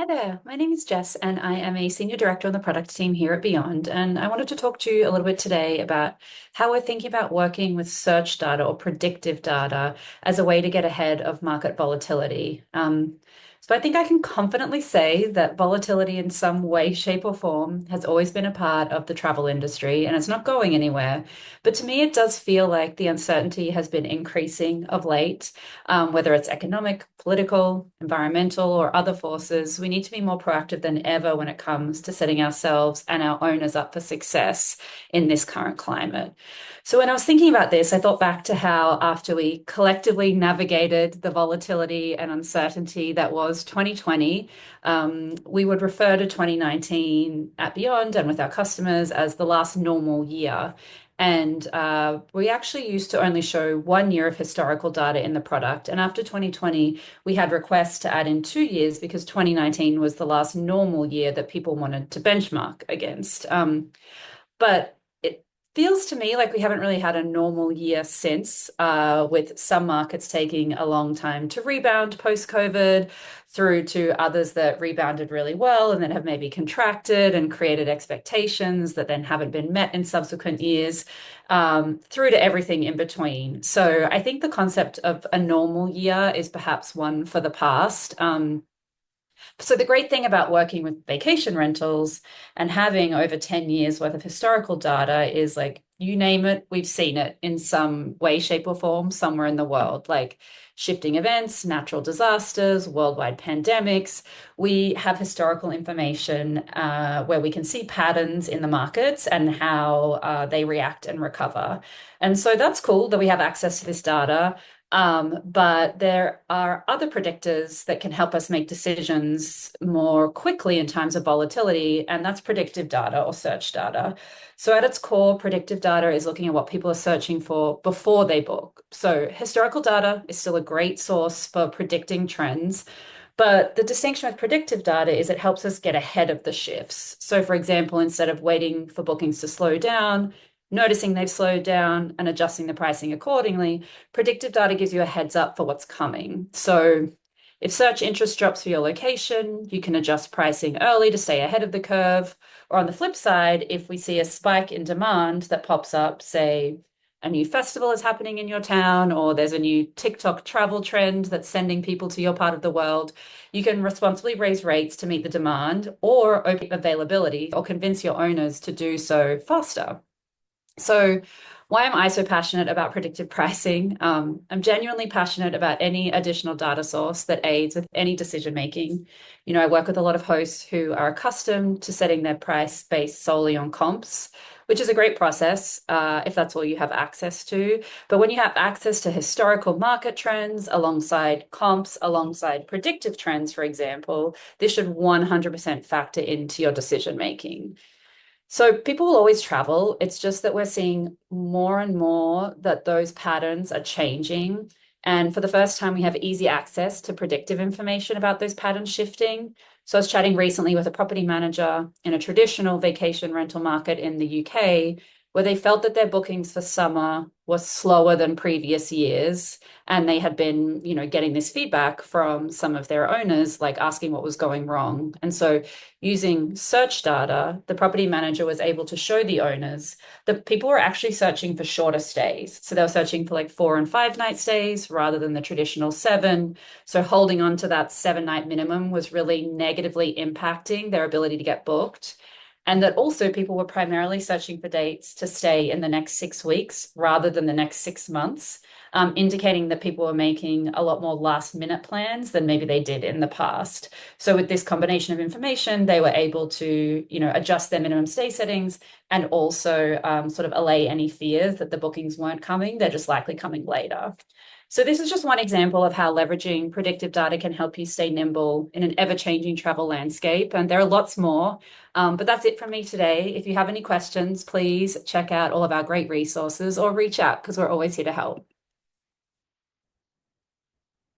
Hi there, my name is Jess, and I am a senior director on the product team here at Beyond. And I wanted to talk to you a little bit today about how we're thinking about working with search data or predictive data as a way to get ahead of market volatility. So I think I can confidently say that volatility in some way, shape, or form has always been a part of the travel industry, and it's not going anywhere. But to me, it does feel like the uncertainty has been increasing of late, whether it's economic, political, environmental, or other forces. We need to be more proactive than ever when it comes to setting ourselves and our owners up for success in this current climate. So, when I was thinking about this, I thought back to how, after we collectively navigated the volatility and uncertainty that was 2020, we would refer to 2019 at Beyond and with our customers as the last normal year. And we actually used to only show 1 year of historical data in the product. And after 2020, we had requests to add in 2 years because 2019 was the last normal year that people wanted to benchmark against. But it feels to me like we haven't really had a normal year since, with some markets taking a long time to rebound post-COVID, through to others that rebounded really well and then have maybe contracted and created expectations that then haven't been met in subsequent years, through to everything in between. So I think the concept of a normal year is perhaps one for the past. So the great thing about working with vacation rentals and having over 10 years worth of historical data is, like, you name it, we've seen it in some way, shape, or form somewhere in the world, like shifting events, natural disasters, worldwide pandemics. We have historical information where we can see patterns in the markets and how they react and recover. And so that's cool that we have access to this data. But there are other predictors that can help us make decisions more quickly in times of volatility, and that's predictive data or search data. So, at its core, predictive data is looking at what people are searching for before they book. So, historical data is still a great source for predicting trends. But the distinction with predictive data is it helps us get ahead of the shifts. So, for example, instead of waiting for bookings to slow down, noticing they've slowed down and adjusting the pricing accordingly, predictive data gives you a heads up for what's coming. So if search interest drops for your location, you can adjust pricing early to stay ahead of the curve. Or on the flip side, if we see a spike in demand that pops up, say a new festival is happening in your town, or there's a new TikTok travel trend that's sending people to your part of the world, you can responsibly raise rates to meet the demand or open availability or convince your owners to do so faster. So, why am I so passionate about predictive pricing? I'm genuinely passionate about any additional data source that aids with any decision making. I work with a lot of hosts who are accustomed to setting their price based solely on comps, which is a great process if that's all you have access to. But when you have access to historical market trends alongside comps, alongside predictive trends, for example, this should 100% factor into your decision making. So people will always travel. It's just that we're seeing more and more that those patterns are changing. And for the first time, we have easy access to predictive information about those patterns shifting. So I was chatting recently with a property manager in a traditional vacation rental market in the UK, where they felt that their bookings for summer were slower than previous years. And they had been, getting this feedback from some of their owners, like asking what was going wrong. And so using search data, the property manager was able to show the owners that people were actually searching for shorter stays. So they were searching for like 4 and 5 night stays rather than the traditional 7. So holding on to that 7 night minimum was really negatively impacting their ability to get booked. And that also people were primarily searching for dates to stay in the next 6 weeks rather than the next 6 months, indicating that people were making a lot more last minute plans than maybe they did in the past. So with this combination of information, they were able to, adjust their minimum stay settings and also sort of allay any fears that the bookings weren't coming. They're just likely coming later. So this is just one example of how leveraging predictive data can help you stay nimble in an ever-changing travel landscape. And there are lots more, but that's it from me today. If you have any questions, please check out all of our great resources or reach out because we're always here to help.